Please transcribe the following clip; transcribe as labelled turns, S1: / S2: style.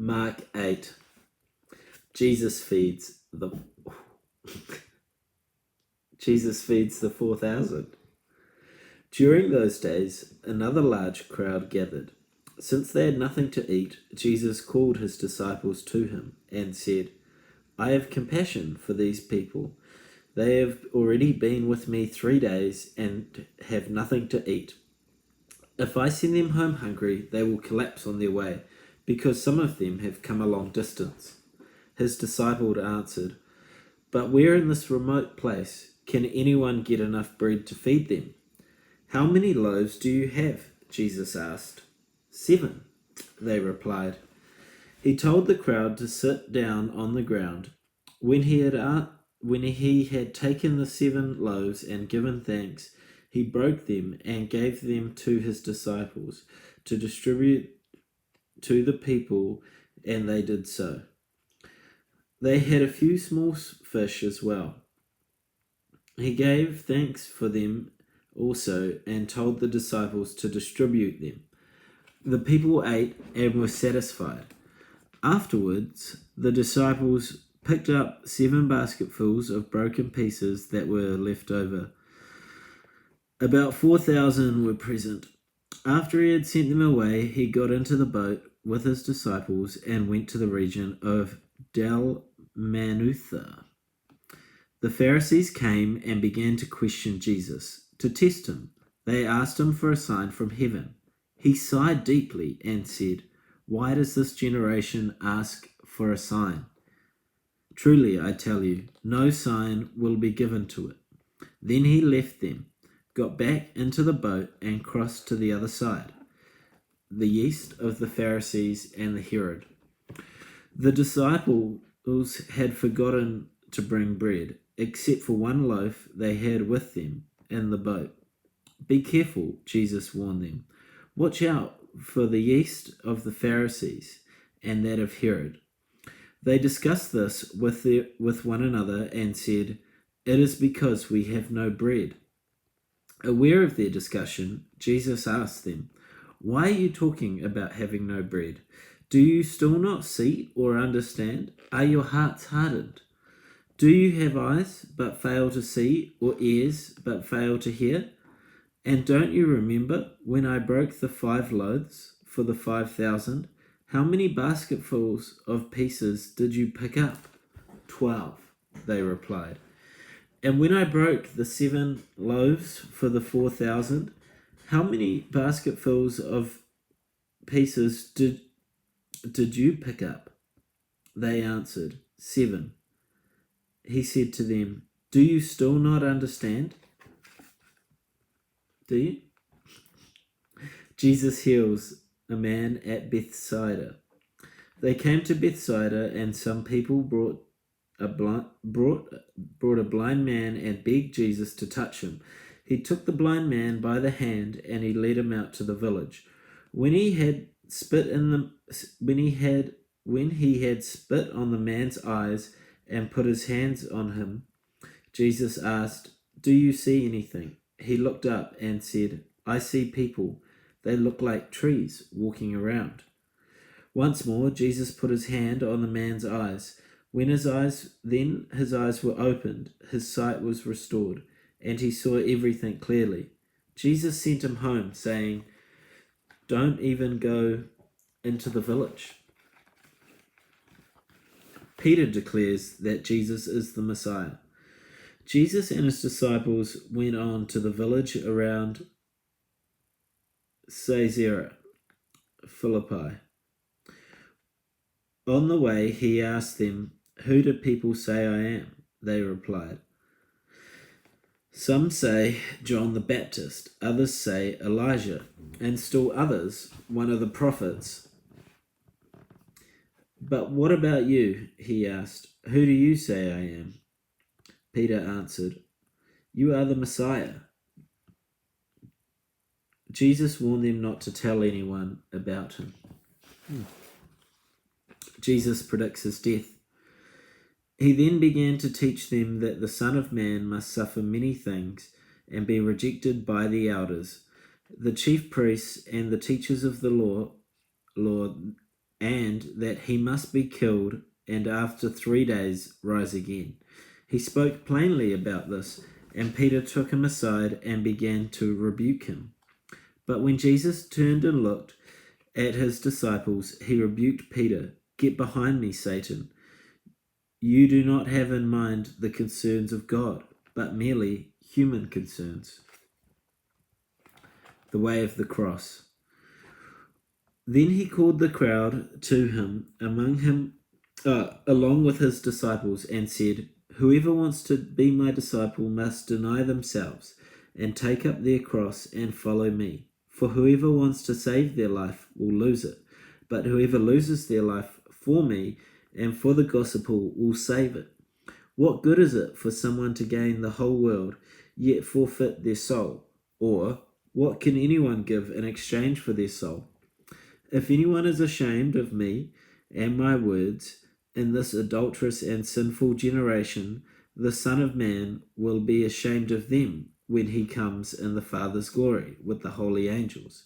S1: Mark 8. Jesus feeds the 4,000. During those days, another large crowd gathered. Since they had nothing to eat, Jesus called his disciples to him and said, I have compassion for these people. They have already been with me 3 days and have nothing to eat. If I send them home hungry, they will collapse on their way, because some of them have come a long distance. His disciple answered, But where in this remote place can anyone get enough bread to feed them? How many loaves do you have? Jesus asked. 7, they replied. He told the crowd to sit down on the ground. When he had taken the 7 loaves and given thanks, he broke them and gave them to his disciples to distribute to the people, and they did so. They had a few small fish as well. He gave thanks for them also and told the disciples to distribute them. The people ate and were satisfied. Afterwards, the disciples picked up 7 basketfuls of broken pieces that were left over. About 4,000 were present. After he had sent them away, he got into the boat with his disciples and went to the region of Dalmanutha. The Pharisees came and began to question Jesus. To test him, they asked him for a sign from heaven. He sighed deeply and said, Why does this generation ask for a sign? Truly, I tell you, no sign will be given to it. Then he left them, got back into the boat, and crossed to the other side, the Yeast of the Pharisees and the Herod. The disciples had forgotten to bring bread, except for 1 loaf they had with them in the boat. Be careful, Jesus warned them. Watch out for the yeast of the Pharisees and that of Herod. They discussed this with one another and said, It is because we have no bread. Aware of their discussion, Jesus asked them, Why are you talking about having no bread? Do you still not see or understand? Are your hearts hardened? Do you have eyes but fail to see, or ears but fail to hear? And don't you remember when I broke the 5 loaves for the 5,000? How many basketfuls of pieces did you pick up? 12, they replied. And when I broke the 7 loaves for the 4,000, how many basketfuls of pieces did you pick up? They answered, 7. He said to them, Do you still not understand? Do you? Jesus heals a man at Bethsaida. They came to Bethsaida, and some people brought a blind man and begged Jesus to touch him. He took the blind man by the hand and he led him out to the village. When he had spit on the man's eyes and put his hands on him, Jesus asked, Do you see anything? He looked up and said, I see people. They look like trees walking around. Once more, Jesus put his hand on the man's eyes. When his eyes were opened, his sight was restored, and he saw everything clearly. Jesus sent him home, saying, Don't even go into the village. Peter declares that Jesus is the Messiah. Jesus and his disciples went on to the village around Caesarea Philippi. On the way, he asked them, Who do people say I am? They replied, Some say John the Baptist, others say Elijah, and still others, one of the prophets. But what about you? He asked. Who do you say I am? Peter answered, You are the Messiah. Jesus warned them not to tell anyone about him. Jesus predicts his death. He then began to teach them that the Son of Man must suffer many things and be rejected by the elders, the chief priests, and the teachers of the law, and that he must be killed and after 3 days rise again. He spoke plainly about this, and Peter took him aside and began to rebuke him. But when Jesus turned and looked at his disciples, he rebuked Peter. "Get behind me, Satan. You do not have in mind the concerns of God, but merely human concerns." The way of the cross. Then he called the crowd to him, along with his disciples, and said, "Whoever wants to be my disciple must deny themselves and take up their cross and follow me. For whoever wants to save their life will lose it, but whoever loses their life for me and for the gospel will save it. What good is it for someone to gain the whole world, yet forfeit their soul? Or what can anyone give in exchange for their soul? If anyone is ashamed of me and my words in this adulterous and sinful generation, the Son of Man will be ashamed of them when he comes in the Father's glory with the holy angels